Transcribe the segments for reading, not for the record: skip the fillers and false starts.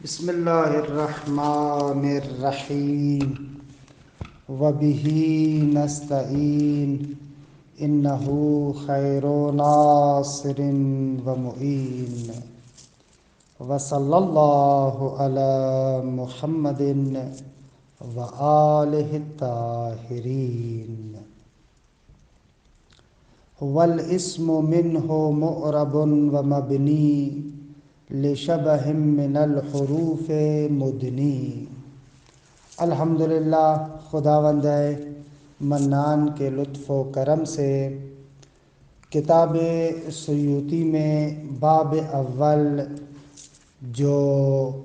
بسم اللہ الرحمن الرحیم وبہ نستعین انہ خیر ناصر ومعین وصلی اللہ علی محمد وآلہ الطاہرین والاسم منہ معرب ومبنی لشبہ من الحروف مدنی۔ الحمدللہ، خداوند منان کے لطف و کرم سے کتاب سیوطی میں باب اول جو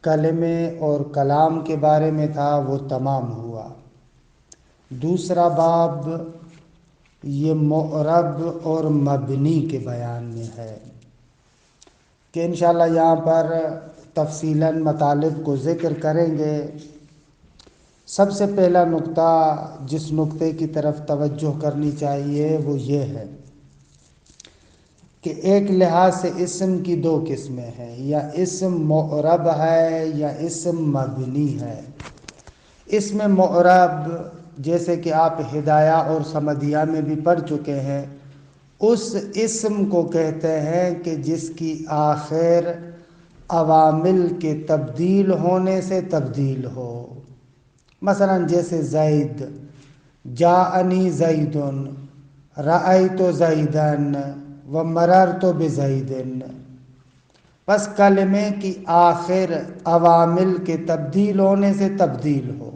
کلمے اور کلام کے بارے میں تھا وہ تمام ہوا۔ دوسرا باب یہ معرب اور مبنی کے بیان میں ہے کہ انشاءاللہ یہاں پر تفصیلاً مطالب کو ذکر کریں گے۔ سب سے پہلا نقطہ جس نقطے کی طرف توجہ کرنی چاہیے وہ یہ ہے کہ ایک لحاظ سے اسم کی دو قسمیں ہیں، یا اسم معرب ہے یا اسم مبنی ہے۔ اسم معرب جیسے کہ آپ ہدایہ اور سمدیہ میں بھی پڑھ چکے ہیں، اس اسم کو کہتے ہیں کہ جس کی آخر عوامل کے تبدیل ہونے سے تبدیل ہو۔ مثلا جیسے زید، جاءنی زید، رأیت زیدن ومررت بزید، بس کلمے کی آخر عوامل کے تبدیل ہونے سے تبدیل ہو۔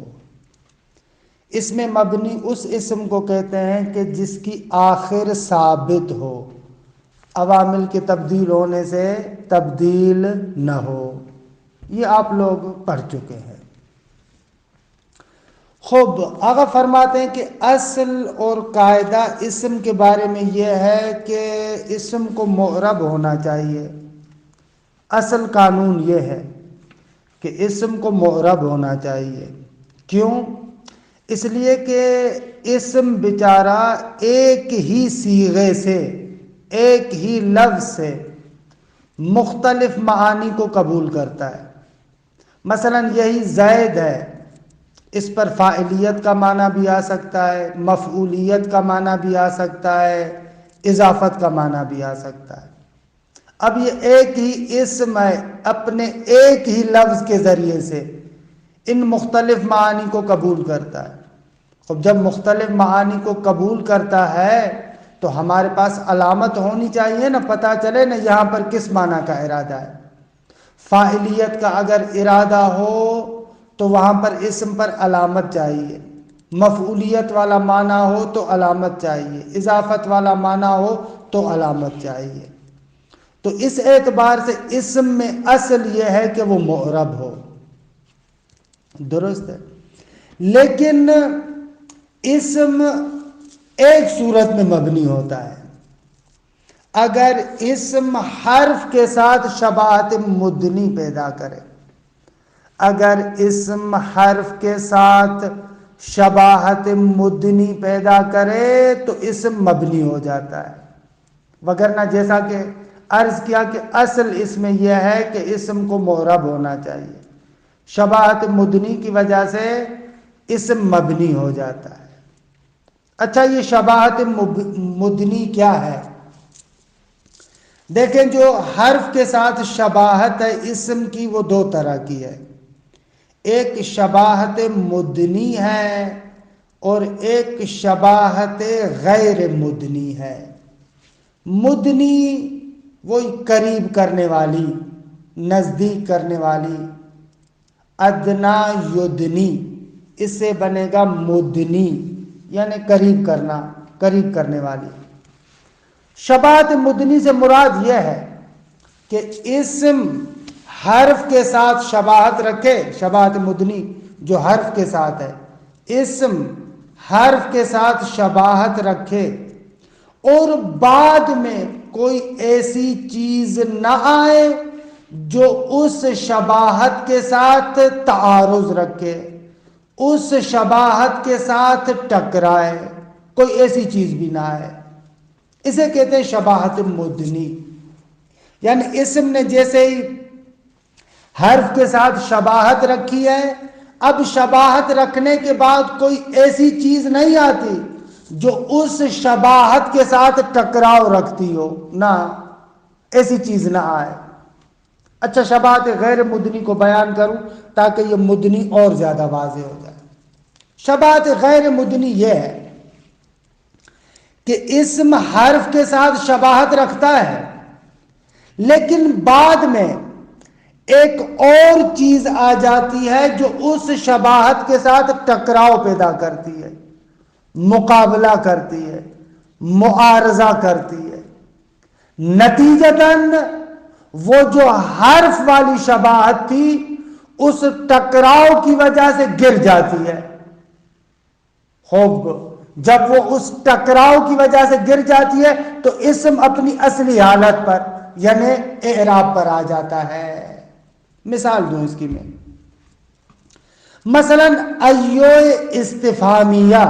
اس میں مبنی اس اسم کو کہتے ہیں کہ جس کی آخر ثابت ہو، عوامل کے تبدیل ہونے سے تبدیل نہ ہو۔ یہ آپ لوگ پڑھ چکے ہیں۔ خوب، آقا فرماتے ہیں کہ اصل اور قاعدہ اسم کے بارے میں یہ ہے کہ اسم کو معرب ہونا چاہیے۔ اصل قانون یہ ہے کہ اسم کو معرب ہونا چاہیے۔ کیوں؟ اس لیے کہ اسم بیچارہ ایک ہی صیغے سے، ایک ہی لفظ سے مختلف معانی کو قبول کرتا ہے۔ مثلا یہی زید ہے، اس پر فاعلیت کا معنی بھی آ سکتا ہے، مفعولیت کا معنی بھی آ سکتا ہے، اضافت کا معنی بھی آ سکتا ہے۔ اب یہ ایک ہی اسم ہے، اپنے ایک ہی لفظ کے ذریعے سے ان مختلف معانی کو قبول کرتا ہے۔ اب جب مختلف معانی کو قبول کرتا ہے تو ہمارے پاس علامت ہونی چاہیے نا، پتہ چلے نا یہاں پر کس معنی کا ارادہ ہے۔ فاعلیت کا اگر ارادہ ہو تو وہاں پر اسم پر علامت چاہیے، مفعولیت والا معنی ہو تو علامت چاہیے، اضافت والا معنی ہو تو علامت چاہیے۔ تو اس اعتبار سے اسم میں اصل یہ ہے کہ وہ معرب ہو، درست ہے۔ لیکن اسم ایک صورت میں مبنی ہوتا ہے، اگر اسم حرف کے ساتھ شباہت مدنی پیدا کرے۔ اگر اسم حرف کے ساتھ شباہت مدنی پیدا کرے تو اسم مبنی ہو جاتا ہے، وگرنہ جیسا کہ عرض کیا کہ اصل اس میں یہ ہے کہ اسم کو معرب ہونا چاہیے، شباہت مدنی کی وجہ سے اسم مبنی ہو جاتا ہے۔ اچھا، یہ شباہت مدنی کیا ہے؟ دیکھیں، جو حرف کے ساتھ شباہت ہے اسم کی وہ دو طرح کی ہے۔ ایک شباہت مدنی ہے اور ایک شباہت غیر مدنی ہے۔ مدنی وہی قریب کرنے والی، نزدیک کرنے والی، ادنا یدنی، اس سے بنے گا مدنی، یعنی قریب کرنا، قریب کرنے والی۔ شباہت مدنی سے مراد یہ ہے کہ اسم حرف کے ساتھ شباہت رکھے، شباہت مدنی جو حرف کے ساتھ ہے، اسم حرف کے ساتھ شباہت رکھے اور بعد میں کوئی ایسی چیز نہ آئے جو اس شباہت کے ساتھ تعارض رکھے، اس شباہت کے ساتھ ٹکرائے، کوئی ایسی چیز بھی نہ ہے، اسے کہتے ہیں شباہت مدنی۔ یعنی اسم نے جیسے ہی حرف کے ساتھ شباہت رکھی ہے. اب شباہت رکھنے کے بعد کوئی ایسی چیز نہیں آتی جو اس شباہت کے ساتھ ٹکراؤ رکھتی ہو، نہ ایسی چیز نہ آئے. اچھا، شباہت غیر مدنی کو بیان کروں تاکہ یہ مدنی اور زیادہ واضح ہو جائے. شباہت غیر مدنی یہ ہے کہ اسم حرف کے ساتھ شباہت رکھتا ہے لیکن بعد میں ایک اور چیز آ جاتی ہے جو اس شباہت کے ساتھ ٹکراؤ پیدا کرتی ہے، مقابلہ کرتی ہے، معارضہ کرتی ہے. نتیجتاً وہ جو حرف والی شباہت تھی اس ٹکراؤ کی وجہ سے گر جاتی ہے. خوب، جب وہ اس ٹکراؤ کی وجہ سے گر جاتی ہے تو اسم اپنی اصلی حالت پر یعنی اعراب پر آ جاتا ہے. مثال دوں اس کی میں، مثلا ایو استفہامیہ،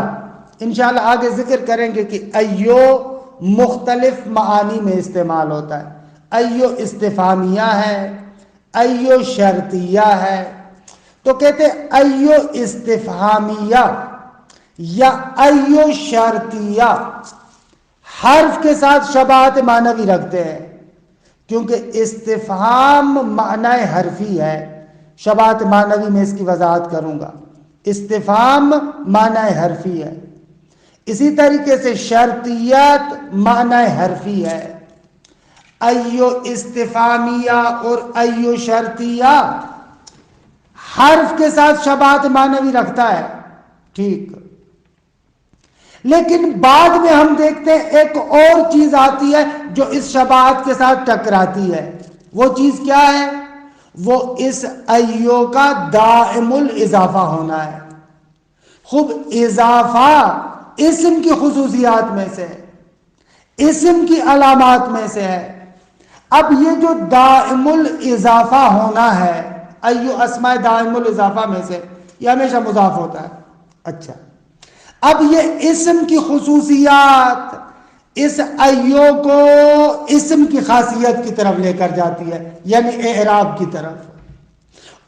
انشاءاللہ آگے ذکر کریں گے کہ ایو مختلف معانی میں استعمال ہوتا ہے. ایو استفہامیہ ہے، ایو شرطیہ ہے. تو کہتے ہیں ایو استفہامیہ یا ایو شرطیہ حرف کے ساتھ شباہت معنوی رکھتے ہیں کیونکہ استفہام معنی حرفی ہے. شباہت معنوی میں اس کی وضاحت کروں گا. استفہام معنی حرفی ہے. اسی طریقے سے شرطیات معنی حرفی ہے. ایو استفہامیہ اور ایو شرطیہ حرف کے ساتھ شباہت معنوی رکھتا ہے، ٹھیک. لیکن بعد میں ہم دیکھتے ہیں ایک اور چیز آتی ہے جو اس شباہت کے ساتھ ٹکراتی ہے. وہ چیز کیا ہے؟ وہ اس ایو کا دائم الاضافہ ہونا ہے. خوب، اضافہ اسم کی خصوصیات میں سے ہے، اسم کی علامات میں سے ہے. اب یہ جو دائم الاضافہ ہونا ہے، ایو اسماء دائم الاضافہ میں سے، یہ ہمیشہ مضاف ہوتا ہے. اچھا، اب یہ اسم کی خصوصیات اس ایو کو اسم کی خاصیت کی طرف لے کر جاتی ہے، یعنی اعراب کی طرف.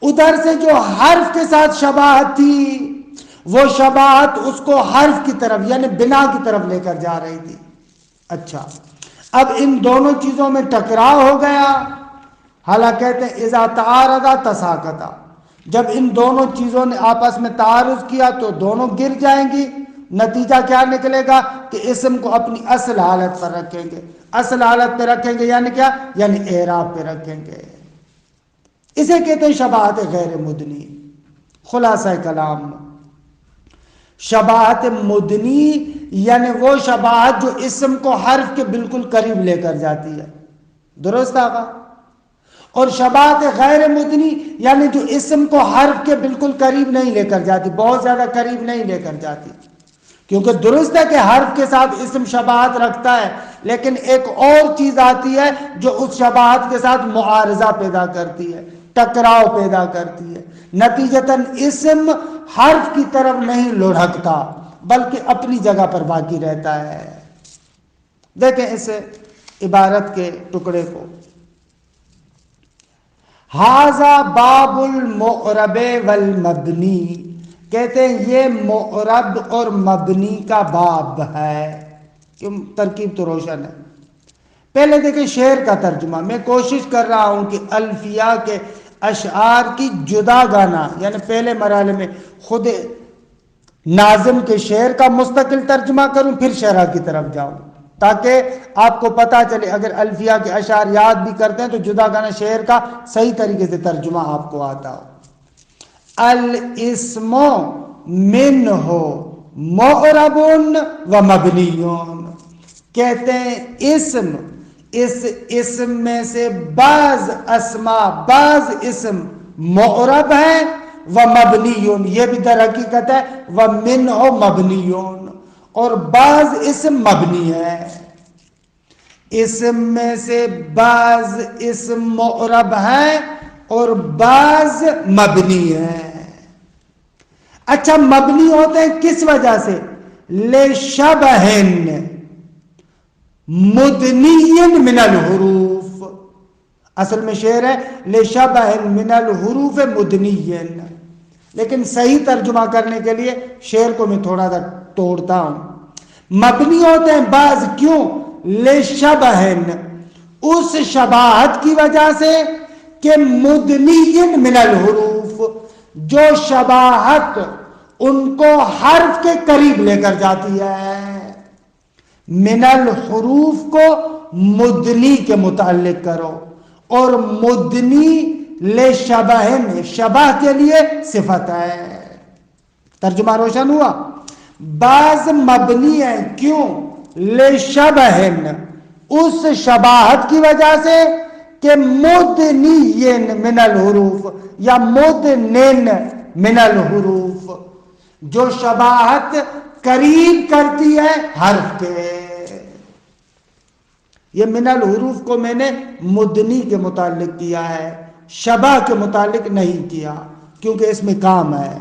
ادھر سے جو حرف کے ساتھ شباہت تھی وہ شباہت اس کو حرف کی طرف یعنی بنا کی طرف لے کر جا رہی تھی. اچھا، اب ان دونوں چیزوں میں ٹکراؤ ہو گیا. حالانکہ کہتے ہیں اذا تعارضا تساقطا، جب ان دونوں چیزوں نے آپس میں تعارض کیا تو دونوں گر جائیں گی. نتیجہ کیا نکلے گا کہ اسم کو اپنی اصل حالت پر رکھیں گے. اصل حالت پہ رکھیں گے یعنی کیا؟ یعنی اعراب پہ رکھیں گے. اسے کہتے ہیں شباہت غیر مدنی. خلاصہ کلام، شباہت مدنی یعنی وہ شباہت جو اسم کو حرف کے بالکل قریب لے کر جاتی ہے. درست آقا؟ اور شباہت غیر مدنی یعنی جو اسم کو حرف کے بالکل قریب نہیں لے کر جاتی، بہت زیادہ قریب نہیں لے کر جاتی. کیونکہ درست ہے کہ حرف کے ساتھ اسم شباہت رکھتا ہے لیکن ایک اور چیز آتی ہے جو اس شباہت کے ساتھ معارضہ پیدا کرتی ہے، ٹکراؤ پیدا کرتی ہے. نتیجتاً اسم حرف کی طرف نہیں لڑھکتا بلکہ اپنی جگہ پر باقی رہتا ہے. دیکھیں اس عبارت کے ٹکڑے کو، ھذا باب المعرب والمبنی، کہتے ہیں یہ معرب اور مبنی کا باب ہے. کیوں؟ ترکیب تو روشن ہے. پہلے دیکھیں شعر کا ترجمہ. میں کوشش کر رہا ہوں کہ الفیہ کے اشعار کی جدا گانا یعنی پہلے مرحلے میں خود ناظم کے شعر کا مستقل ترجمہ کروں پھر شعرا کی طرف جاؤں تاکہ آپ کو پتہ چلے. اگر الفیہ کے اشعار یاد بھی کرتے ہیں تو جدا گانا شعر کا صحیح طریقے سے ترجمہ آپ کو آتا ہو. الاسم منہ معرب و مبنیون، کہتے ہیں اسم، اس اسم میں سے بعض اسماء بعض اسم معرب ہیں و مبنیون، یہ بھی در حقیقت ہے و منہ مبنیون، اور بعض اسم مبنی ہے. اسم میں سے بعض اسم معرب ہیں اور بعض مبنی ہیں. اچھا، مبنی ہوتے ہیں کس وجہ سے؟ لشبہن مدنی من الحروف، اصل میں شعر ہے لشبہ من الحروف مدنی، لیکن صحیح ترجمہ کرنے کے لیے شعر کو میں تھوڑا سا توڑتا ہوں. مبنی ہوتے ہیں بعض کیوں؟ لشبہ، اس شباہت کی وجہ سے کہ مدنی من الحروف، جو شباہت ان کو حرف کے قریب لے کر جاتی ہے. من الحروف کو مدنی کے متعلق کرو، اور مدنی لشبہ، شبہ کے لیے صفت ہے. ترجمہ روشن ہوا؟ بعض مبنی ہیں کیوں؟ لشبہ، اس شباہت کی وجہ سے کہ مدنی من الحروف یا مدنن من الحروف، جو شباہت قریب کرتی ہے حرف کے. یہ من الحروف کو میں نے مدنی کے متعلق کیا ہے، شبہ کے متعلق نہیں کیا، کیونکہ اس میں کام ہے.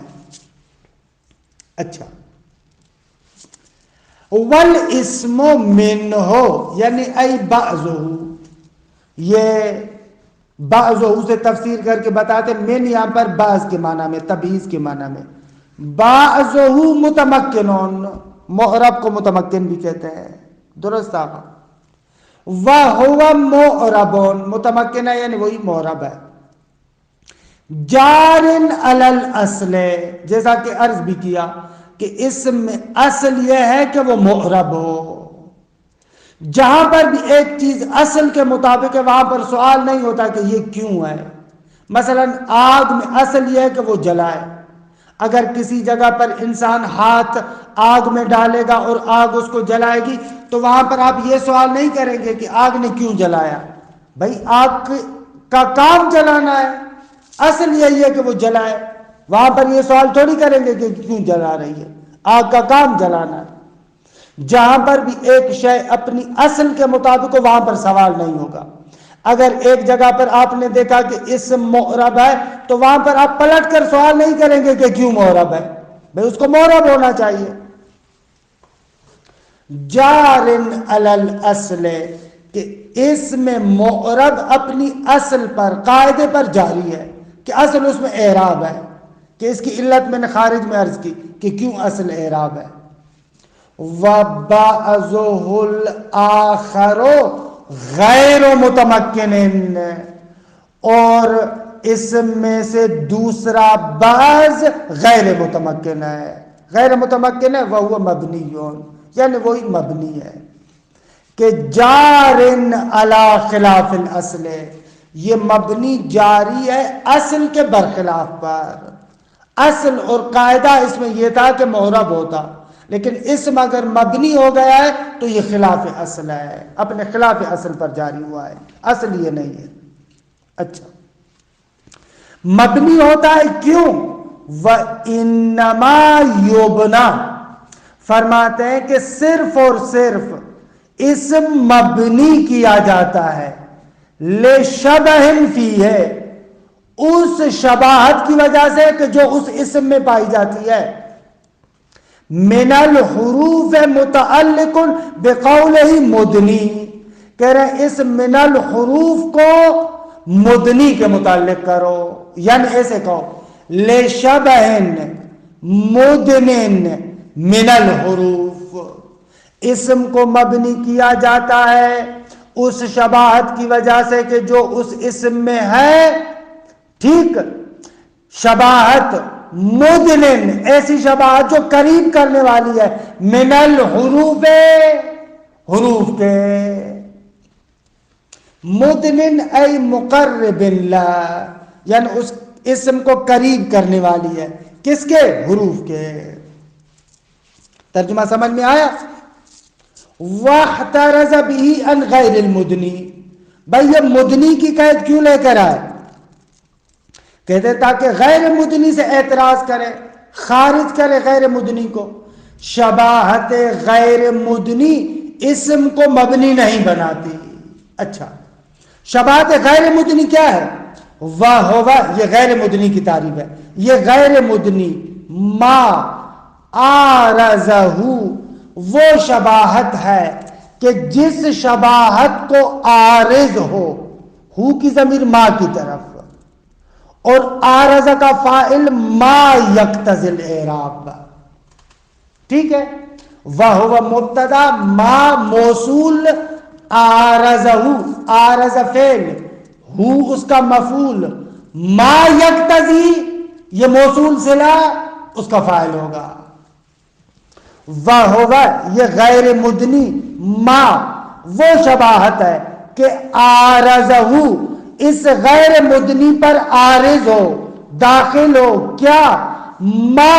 اچھا، والاسم منہ یعنی ای بعضہ، یہ بعضہ سے تفسیر کر کے بتاتے من یہاں پر بعض کے معنی میں، تبعیض کے معنی میں. بعضہ متمکنون، معرب کو متمکن بھی کہتے ہیں، درست آقا. وَهُوَ مُعْرَبٌ، متمکن ہے یعنی وہی معرب ہے. جارن علی الاصل، جیسا کہ عرض بھی کیا کہ اسم میں اصل یہ ہے کہ وہ معرب ہو. جہاں پر بھی ایک چیز اصل کے مطابق ہے وہاں پر سوال نہیں ہوتا کہ یہ کیوں ہے. مثلا آگ میں اصل یہ ہے کہ وہ جلائے. اگر کسی جگہ پر انسان ہاتھ آگ میں ڈالے گا اور آگ اس کو جلائے گی تو وہاں پر آپ یہ سوال نہیں کریں گے کہ آگ نے کیوں جلایا. بھائی آگ کا کام جلانا ہے، اصل یہی ہے کہ وہ جلائے. وہاں پر یہ سوال تھوڑی کریں گے کہ کیوں جلا رہی ہے، آگ کا کام جلانا ہے. جہاں پر بھی ایک شے اپنی اصل کے مطابق ہو وہاں پر سوال نہیں ہوگا. اگر ایک جگہ پر آپ نے دیکھا کہ اسم معرب ہے تو وہاں پر آپ پلٹ کر سوال نہیں کریں گے کہ کیوں معرب ہے، بھائی اس کو معرب ہونا چاہیے. جارن علی الاصل، کہ اسم معرب اپنی اصل پر، قاعدے پر جاری ہے کہ اصل اس میں اعراب ہے، کہ اس کی علت میں نے خارج میں عرض کی کہ کیوں اصل اعراب ہے. وَبَعْضُهُ الْآخَرُ غیر متمکن، اور اسم میں سے دوسرا بعض غیر متمکن ہے. غیر متمکن ہے وَهُوَ مَبْنِيٌ، یعنی وہی مبنی ہے. کہ جارن علی خلاف الاصل، یہ مبنی جاری ہے اصل کے برخلاف پر. اصل اور قاعدہ اس میں یہ تھا کہ معرب ہوتا، لیکن اسم اگر مبنی ہو گیا ہے تو یہ خلاف اصل ہے، اپنے خلاف اصل پر جاری ہوا ہے، اصل یہ نہیں ہے. اچھا، مبنی ہوتا ہے کیوں؟ وَإِنَّمَا يُبْنَى، فرماتے ہیں کہ صرف اور صرف اسم مبنی کیا جاتا ہے لِشَبَهٍ فِيهِ، اس شباہت کی وجہ سے کہ جو اس اسم میں پائی جاتی ہے. من الحروف متعلق بقولہ مدنی، کہہ رہے ہیں اس من الحروف کو مدنی کے متعلق کرو، یعنی ایسے کہو لِشَبَهٍ مدنن من الحروف. اسم کو مبنی کیا جاتا ہے اس شباہت کی وجہ سے کہ جو اس اسم میں ہے. ٹھیک، شباہت مدنن، ایسی شباہت جو قریب کرنے والی ہے من الحروف، حروف کے. مدنن ای مقرب لا، یعنی اس اسم کو قریب کرنے والی ہے، کس کے؟ حروف کے. ترجمہ سمجھ میں آیا؟ وَاحْتَرَزَ بِهِ عَنْ غَيْرِ الْمُدْنِي، بھائی یہ مدنی کی قید کیوں لے کر آئے؟ کہتے تاکہ غیر مدنی سے اعتراض کرے، خارج کرے غیر مدنی کو. شباہت غیر مدنی اسم کو مبنی نہیں بناتی. اچھا، شباہت غیر مدنی کیا ہے؟ وَهُوَ، یہ غیر مدنی کی تعریف ہے. یہ غیر مدنی ما آرزہ، وہ شباہت ہے کہ جس شباہت کو عارض ہو، ہو کی ضمیر ما کی طرف، اور آرز کا فاعل ما یقتضی الاعراب. ٹھیک ہے، وہو مبتدا، ما موصول، آرز فعل، ہو اس کا مفعول، ما یقتضی یہ موصول صلہ اس کا فاعل ہوگا. وہو یہ غیر مدنی، ما وہ شباہت ہے کہ آرزہو اس غیر مدنی پر عارض ہو، داخل ہو کیا؟ ما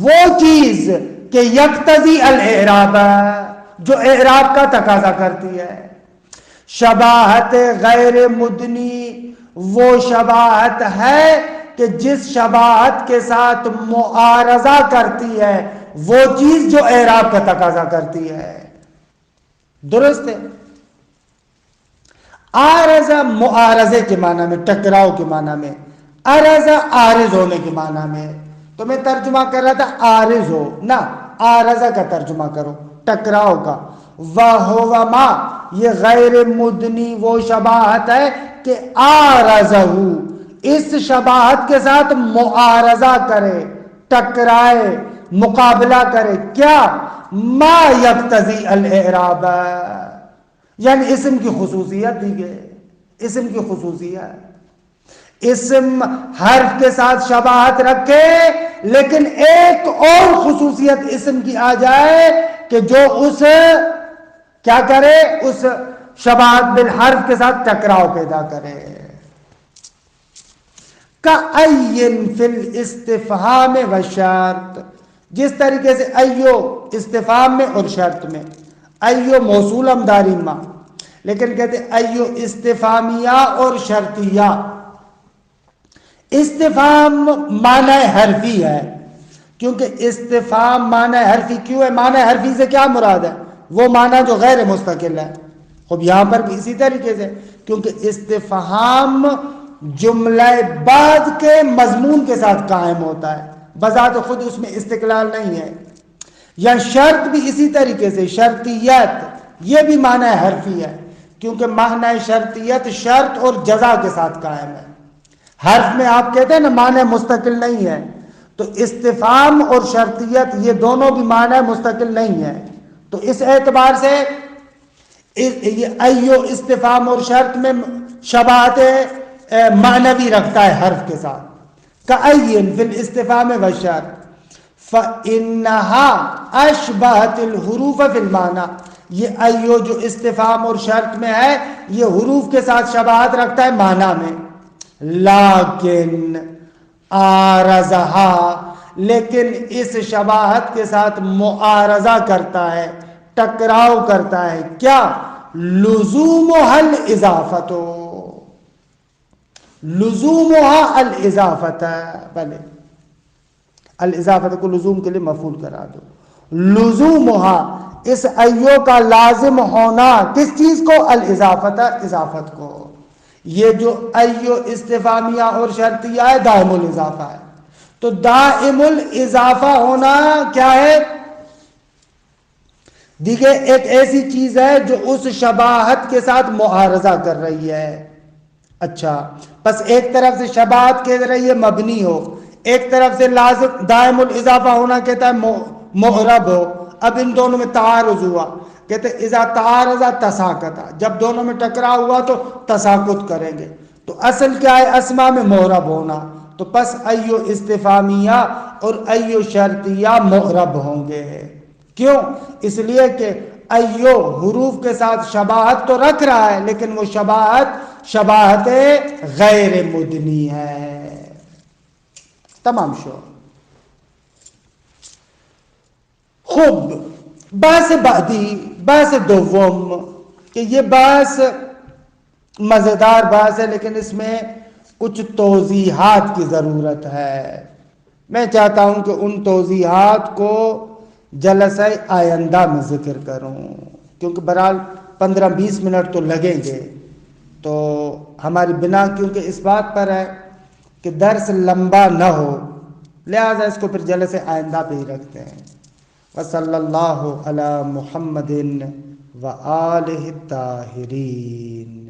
وہ چیز کہ یقتضی الاعراب جو اعراب کا تقاضا کرتی ہے. شباہت غیر مدنی وہ شباہت ہے کہ جس شباہت کے ساتھ معارضہ کرتی ہے وہ چیز جو اعراب کا تقاضا کرتی ہے. درست ہے. آرزہ معارضے کے معنی میں، ٹکراؤ کے معنی میں، ارزہ عارض ہونے کے معنی میں. تو میں ترجمہ کر رہا تھا عارض ہو نہ، آرزہ کا ترجمہ کرو، ٹکراؤ کا. وَهُوَ مَا یہ غیر مدنی وہ شباہت ہے کہ آرزہو اس شباہت کے ساتھ معارضہ کرے، ٹکرائے، مقابلہ کرے کیا؟ ما یقتضی الاعراب، یعنی اسم کی خصوصیت دی گئی. اسم کی خصوصیت، اسم حرف کے ساتھ شباہت رکھے لیکن ایک اور خصوصیت اسم کی آ جائے کہ جو اس کیا کرے، اس شباہت بالحرف کے ساتھ ٹکراؤ پیدا کرے. کَأَيٍّ فِي الْاِسْتِفْهَامِ وَالشَّرْطِ، جس طریقے سے ایو استفہام میں اور شرط میں. ایو موصول امداری ما، لیکن کہتے ایو استفہامیہ اور شرطیہ. استفہام معنی حرفی ہے، کیونکہ استفہام معنی حرفی کیوں ہے؟ معنی حرفی سے کیا مراد ہے؟ وہ معنی جو غیر مستقل ہے. خب یہاں پر بھی اسی طریقے سے، کیونکہ استفہام جملہ بعد کے مضمون کے ساتھ قائم ہوتا ہے، بذات خود اس میں استقلال نہیں ہے. یا شرط بھی اسی طریقے سے، شرطیت یہ بھی معنی حرفی ہے، کیونکہ معنی شرطیت شرط اور جزا کے ساتھ قائم ہے. حرف میں آپ کہتے ہیں نا معنی مستقل نہیں ہے، تو استفہام اور شرطیت یہ دونوں بھی معنی مستقل نہیں ہے. تو اس اعتبار سے ایو استفہام اور شرط میں شباہت معنوی رکھتا ہے حرف کے ساتھ. کَأَيٍّ فِي الْاِسْتِفْهَامِ وَالشَّرْطِ فَإِنَّهَا أَشْبَهَتِ الْحُرُوفَ فِي الْمَعْنَى، یہ ایو جو استفہام اور شرط میں ہے یہ حروف کے ساتھ شباہت رکھتا ہے معنی میں. لیکن آرزہا، لیکن اس شباہت کے ساتھ معارضہ کرتا ہے، ٹکراؤ کرتا ہے کیا؟ لزومها الاضافت، لزومها الاضافت، بلے الاضافت کو لزوم کے لیے مفعول کرا دو. لزومها اس ایو کا لازم ہونا کس چیز کو؟ الاضافت، اضافت کو. یہ جو ایو استفہامیہ اور شرطیہ ہے دائم الاضافہ ہے، تو دائم الاضافہ ہونا کیا ہے؟ دیکھیں ایک ایسی چیز ہے جو اس شباہت کے ساتھ معارضہ کر رہی ہے. اچھا، بس ایک طرف سے شباہت کہہ رہی ہے مبنی ہو، ایک طرف سے لازم دائم الاضافہ ہونا کہتا ہے معرب ہو. اب ان دونوں میں تعارض ہوا، کہتے اذا تعارض تساقط، جب دونوں میں ٹکرا ہوا تو تساقط کریں گے. تو اصل کیا ہے؟ اسما میں معرب ہونا. تو پس ایو استفہامیہ اور ایو شرطیہ معرب ہوں گے. کیوں؟ اس لیے کہ ایو حروف کے ساتھ شباہت تو رکھ رہا ہے لیکن وہ شباہت غیر مدنی ہے. تمام شو. خوب بحث بعدی، بحث دوم، کہ یہ بحث مزیدار بحث ہے لیکن اس میں کچھ توضیحات کی ضرورت ہے. میں چاہتا ہوں کہ ان توضیحات کو جلسہ آئندہ میں ذکر کروں، کیونکہ بہرحال 15-20 منٹ تو لگیں گے. تو ہماری بنا کیونکہ اس بات پر ہے کہ درس لمبا نہ ہو، لہذا اس کو پھر جلسہ آئندہ پہ ہی رکھتے ہیں. وصلی اللہ علی محمد وآلہ الطاہرین.